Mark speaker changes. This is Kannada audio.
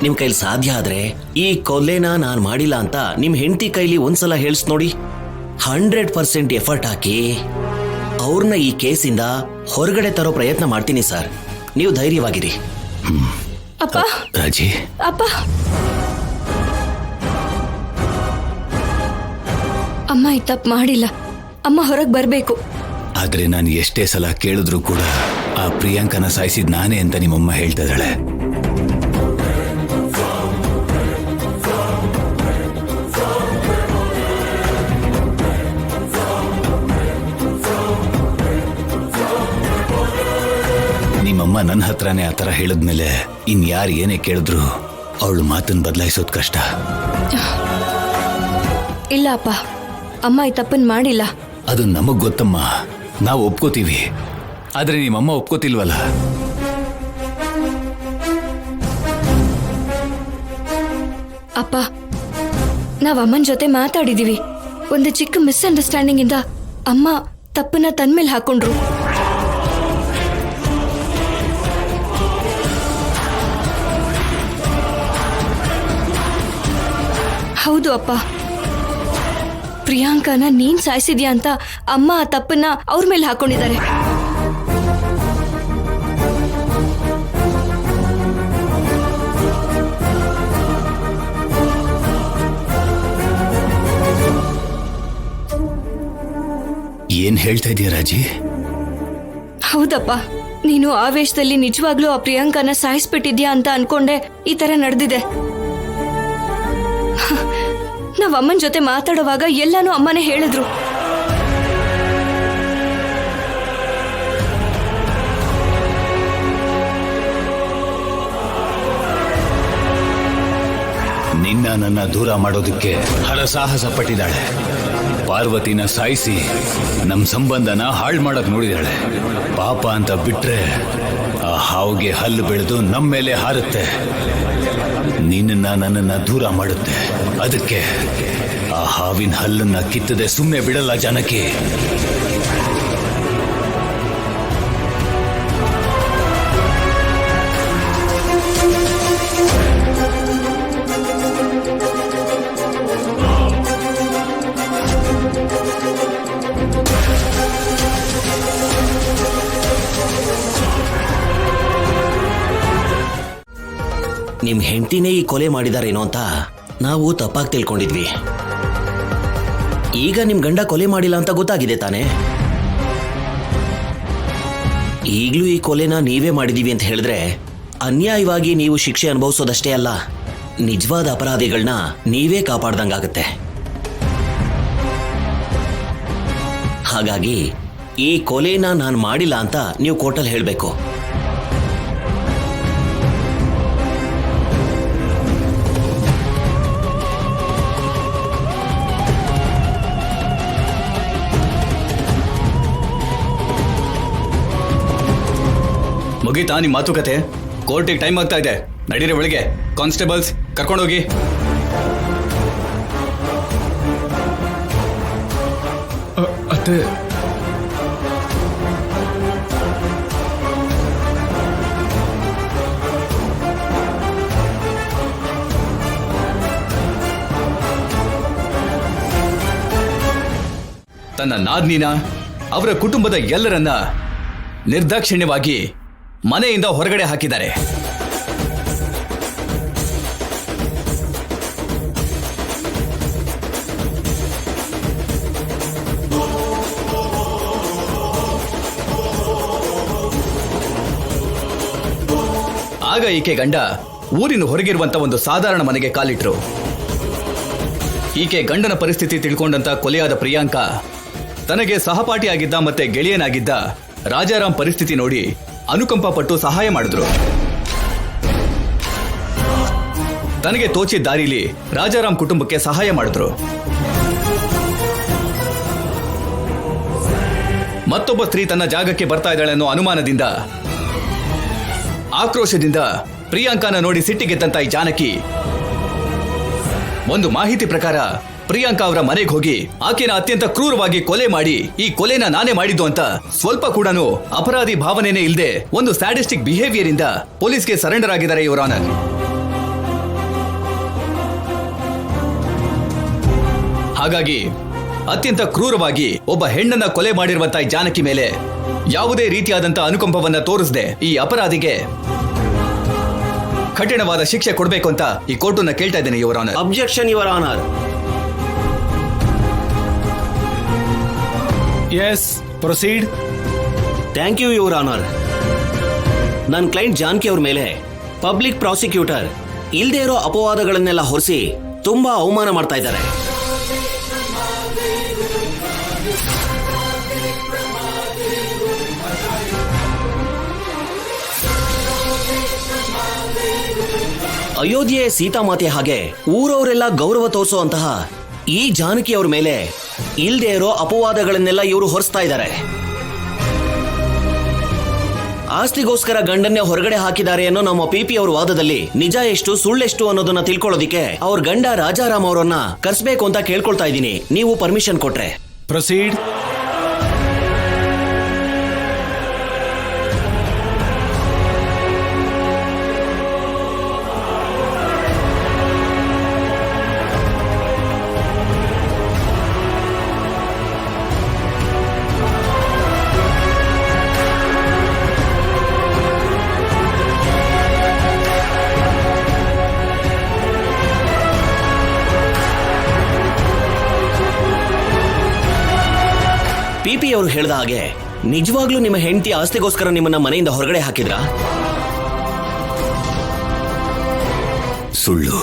Speaker 1: ನಿಮ್ ಕೈಲಿ ಸಾಧ್ಯ ಆದ್ರೆ ಈ ಕೊಲೆನ ನಾನ್ ಮಾಡಿಲ್ಲ ಅಂತ ನಿಮ್ ಹೆಂಡತಿ ಕೈಲಿ ಒಂದ್ಸಲ ಹೇಳ್ಸ್ ನೋಡಿ. 100% ಎಫರ್ಟ್ ಹಾಕಿ ಅವ್ರನ್ನ ಈ ಕೇಸಿಂದ ಹೊರಗಡೆ ತರೋ ಪ್ರಯತ್ನ ಮಾಡ್ತೀನಿ ಸರ್. ನೀವು ಧೈರ್ಯವಾಗಿರಿ.
Speaker 2: ಅಪ್ಪ.
Speaker 3: ರಾಜಿ.
Speaker 2: ಅಪ್ಪ. ಅಮ್ಮ ಈ ತಪ್ಪು ಮಾಡಿಲ್ಲ. ಅಮ್ಮ ಹೊರಗೆ ಬರಬೇಕು.
Speaker 3: ಆದ್ರೆ ನಾನು ಎಷ್ಟೇ ಸಲ ಕೇಳಿದ್ರು ಕೂಡ ಆ ಪ್ರಿಯಾಂಕನ ಸಾಯಿಸಿದ್ ನಾನೇ ಅಂತ ನಿಮ್ಮಮ್ಮ ಹೇಳ್ತಾ ಇದ್ದಾಳೆ. ನಿಮ್ಮಮ್ಮ ನನ್ನ ಹತ್ರನೇ ಆ ಥರ ಹೇಳಿದ್ಮೇಲೆ ಇನ್ಯಾರು ಏನೇ ಕೇಳಿದ್ರು ಅವಳು ಮಾತನ್ನು ಬದಲಾಯಿಸೋದು ಕಷ್ಟ.
Speaker 2: ಇಲ್ಲ ಅಪ್ಪ, ಅಮ್ಮ ಈ ತಪ್ಪನ್ನು ಮಾಡಿಲ್ಲ.
Speaker 3: ಅದು ನಮಗ್ ಗೊತ್ತಮ್ಮ, ನಾವು ಒಪ್ಕೋತೀವಿ. ಆದ್ರೆ ನಿಮ್ಮಮ್ಮ ಒಪ್ಕೋತಿಲ್ವಲ್ಲ.
Speaker 2: ಅಪ್ಪ, ನಾವ್ ಅಮ್ಮನ ಜೊತೆ ಮಾತಾಡಿದೀವಿ. ಒಂದು ಚಿಕ್ಕ ಮಿಸ್ಅಂಡರ್ಸ್ಟ್ಯಾಂಡಿಂಗ್ ಇಂದ ಅಮ್ಮ ತಪ್ಪನ್ನ ತನ್ಮೇಲೆ ಹಾಕೊಂಡ್ರು. ಹೌದು ಅಪ್ಪ, ಪ್ರಿಯಾಂಕನ ನೀನ್ ಸಾಯಿಸಿದ್ಯಾ ಅಂತ ಅಮ್ಮ ಆ ತಪ್ಪನ್ನ ಅವ್ರ ಮೇಲೆ ಹಾಕೊಂಡಿದ್ದಾರೆ.
Speaker 3: ಏನ್ ಹೇಳ್ತಾ ಇದೀಯ ರಾಜಿ?
Speaker 2: ಹೌದಪ್ಪ, ನೀನು ಆವೇಶದಲ್ಲಿ ನಿಜವಾಗ್ಲೂ ಆ ಪ್ರಿಯಾಂಕನ ಸಾಯಿಸ್ಬಿಟ್ಟಿದ್ಯಾ ಅಂತ ಅನ್ಕೊಂಡೆ ಈ ತರ ನಡೆದಿದೆ. ನಾವ್ ಅಮ್ಮನ ಜೊತೆ ಮಾತಾಡುವಾಗ ಎಲ್ಲಾನು ಅಮ್ಮನೇ ಹೇಳಿದ್ರು.
Speaker 3: ನಿನ್ನ ನನ್ನ ದೂರ ಮಾಡೋದಕ್ಕೆ ಹರಸಾಹಸ ಪಟ್ಟಿದ್ದಾಳೆ. ಪಾರ್ವತಿನ ಸಾಯಿಸಿ ನಮ್ ಸಂಬಂಧನ ಹಾಳು ಮಾಡಕ್ ನೋಡಿದಾಳೆ. ಪಾಪ ಅಂತ ಬಿಟ್ರೆ ಆ ಹಾವಿಗೆ ಹಲ್ಲು ಬೆಳೆದು ನಮ್ಮ ಮೇಲೆ ಹಾರುತ್ತೆ, ನಿನ್ನ ನನ್ನನ್ನ ದೂರ ಮಾಡುತ್ತೆ. ಅದಕ್ಕೆ ಆ ಹಾವಿನ ಹಲ್ಲನ್ನ ಕಿತ್ತದೆ ಸುಮ್ಮನೆ ಬಿಡಲ್ಲ ಜಾನಕಿ.
Speaker 1: ನಿಮ್ ಹೆಂಡತಿನೇ ಈ ಕೊಲೆ ಮಾಡಿದಾರೇನೋ ಅಂತ ನಾವು ತಪ್ಪಾಗಿ ತಿಳ್ಕೊಂಡಿದ್ವಿ. ಈಗ ನಿಮ್ ಗಂಡ ಕೊಲೆ ಮಾಡಿಲ್ಲ ಅಂತ ಗೊತ್ತಾಗಿದೆ ತಾನೆ. ಈಗ್ಲೂ ಈ ಕೊಲೆನ ನೀವೇ ಮಾಡಿದೀವಿ ಅಂತ ಹೇಳಿದ್ರೆ ಅನ್ಯಾಯವಾಗಿ ನೀವು ಶಿಕ್ಷೆ ಅನುಭವಿಸೋದಷ್ಟೇ ಅಲ್ಲ, ನಿಜವಾದ ಅಪರಾಧಿಗಳನ್ನ ನೀವೇ ಕಾಪಾಡ್ದಂಗಾಗತ್ತೆ. ಹಾಗಾಗಿ ಈ ಕೊಲೆನ ನಾನು ಮಾಡಿಲ್ಲ ಅಂತ ನೀವು ಕೋರ್ಟಲ್ಲಿ ಹೇಳಬೇಕು.
Speaker 4: ಮುಗೀತಾ ನಿಮ್ಮ ಮಾತುಕತೆ? ಕೋರ್ಟಿಗೆ ಟೈಮ್ ಆಗ್ತಾ ಇದೆ, ನಡೀರಿ ಒಳಗೆ. ಕಾನ್ಸ್ಟೇಬಲ್ಸ್ ಕರ್ಕೊಂಡೋಗಿ.
Speaker 5: ಅತ್ತೆ,
Speaker 4: ತನ್ನ ನಾದ್ನಿನ ಅವರ ಕುಟುಂಬದ ಎಲ್ಲರನ್ನ ನಿರ್ದಾಕ್ಷಿಣ್ಯವಾಗಿ ಮನೆಯಿಂದ ಹೊರಗಡೆ ಹಾಕಿದ್ದಾರೆ. ಆಗ ಈಕೆ ಗಂಡ ಊರಿನ ಹೊರಗಿರುವಂತ ಒಂದು ಸಾಧಾರಣ ಮನೆಗೆ ಕಾಲಿಟ್ರು. ಈಕೆ ಗಂಡನ ಪರಿಸ್ಥಿತಿ ತಿಳ್ಕೊಂಡಂತ ಕೊಲೆಯಾದ ಪ್ರಿಯಾಂಕಾ ತನಗೆ ಸಹಪಾಠಿಯಾಗಿದ್ದ ಮತ್ತೆ ಗೆಳೆಯನಾಗಿದ್ದ ರಾಜಾರಾಮ್ ಪರಿಸ್ಥಿತಿ ನೋಡಿ ಅನುಕಂಪ ಪಟ್ಟು ಸಹಾಯ ಮಾಡಿದ್ರು. ತನಗೆ ತೋಚಿದ ದಾರಿಲಿ ರಾಜಾರಾಮ್ ಕುಟುಂಬಕ್ಕೆ ಸಹಾಯ ಮಾಡಿದ್ರು. ಮತ್ತೊಬ್ಬ ಸ್ತ್ರೀ ತನ್ನ ಜಾಗಕ್ಕೆ ಬರ್ತಾ ಇದ್ದಾಳೆ ಅನ್ನೋ ಅನುಮಾನದಿಂದ, ಆಕ್ರೋಶದಿಂದ ಪ್ರಿಯಾಂಕಾನ ನೋಡಿ ಸಿಟ್ಟಿಗೆದ್ದಂತ ಈ ಜಾನಕಿ ಒಂದು ಮಾಹಿತಿ ಪ್ರಕಾರ ಪ್ರಿಯಾಂಕಾ ಅವರ ಮನೆಗೆ ಹೋಗಿ ಆಕೆನ ಅತ್ಯಂತ ಕ್ರೂರವಾಗಿ ಕೊಲೆ ಮಾಡಿ, ಈ ಕೊಲೆನ ನಾನೇ ಮಾಡಿದ್ದು ಅಂತ ಸ್ವಲ್ಪ ಕೂಡ ಅಪರಾಧಿ ಭಾವನೆನೇ ಇಲ್ಲದೆ ಒಂದು ಸ್ಯಾಡಿಸ್ಟಿಕ್ ಬಿಹೇವಿಯರ್ ಇಂದ ಪೊಲೀಸ್ಗೆ ಸರೆಂಡರ್ ಆಗಿದ್ದಾರೆ ಯುವರ್ ಆನರ್. ಹಾಗಾಗಿ ಅತ್ಯಂತ ಕ್ರೂರವಾಗಿ ಒಬ್ಬ ಹೆಣ್ಣನ್ನ ಕೊಲೆ ಮಾಡಿರುವಂತ ಈ ಜಾನಕಿ ಮೇಲೆ ಯಾವುದೇ ರೀತಿಯಾದಂತ ಅನುಕಂಪವನ್ನ ತೋರಿಸದೆ ಈ ಅಪರಾಧಿಗೆ ಕಠಿಣವಾದ ಶಿಕ್ಷೆ ಕೊಡಬೇಕು ಅಂತ ಈ ಕೋರ್ಟನ್ನ ಕೇಳ್ತಾ ಇದ್ದೇನೆ your honour.
Speaker 1: Objection your honour.
Speaker 5: Yes, proceed.
Speaker 1: Thank you your honour. ನನ್ನ ಕ್ಲೈಂಟ್ ಜಾನಕಿ ಅವ್ರ ಮೇಲೆ ಪಬ್ಲಿಕ್ ಪ್ರಾಸಿಕ್ಯೂಟರ್ ಇಲ್ದೇ ಇರೋ ಅಪವಾದಗಳನ್ನೆಲ್ಲ ಹೊರಿಸಿ ತುಂಬಾ ಅವಮಾನ ಮಾಡ್ತಾ ಇದ್ದಾರೆ. ಅಯೋಧ್ಯೆ ಸೀತಾಮಾತೆ ಹಾಗೆ ಊರವರೆಲ್ಲ ಗೌರವ ತೋರಿಸುವಂತಹ ಈ ಜಾನಕಿ ಅವ್ರ ಮೇಲೆ ಇಲ್ದೇ ಇರೋ ಅಪವಾದಗಳನ್ನೆಲ್ಲ ಇವರು ಹೊರಿಸ್ತಾ ಇದ್ದಾರೆ. ಆಸ್ತಿಗೋಸ್ಕರ ಗಂಡನ್ನೇ ಹೊರಗಡೆ ಹಾಕಿದ್ದಾರೆ ಅನ್ನೋ ನಮ್ಮ ಪಿಪಿ ಅವ್ರ ವಾದದಲ್ಲಿ ನಿಜ ಎಷ್ಟು ಸುಳ್ಳೆಷ್ಟು ಅನ್ನೋದನ್ನ ತಿಳ್ಕೊಳ್ಳೋದಿಕ್ಕೆ ಅವ್ರ ಗಂಡ ರಾಜಾರಾಮ್ ಅವರನ್ನ ಕರ್ಸ್ಬೇಕು ಅಂತ ಕೇಳ್ಕೊಳ್ತಾ ಇದ್ದೀನಿ, ನೀವು ಪರ್ಮಿಷನ್ ಕೊಟ್ರೆ.
Speaker 5: ಪ್ರೊಸೀಡ್.
Speaker 1: ಪಿಪಿ ಅವರು ಹೇಳಿದ ಹಾಗೆ ನಿಜವಾಗ್ಲೂ ನಿಮ್ಮ ಹೆಂಡತಿ ಆಸ್ತಿಗೋಸ್ಕರ ನಿಮ್ಮನ್ನ ಮನೆಯಿಂದ ಹೊರಗಡೆ ಹಾಕಿದ್ರಾ?
Speaker 3: ಸುಳ್ಳು.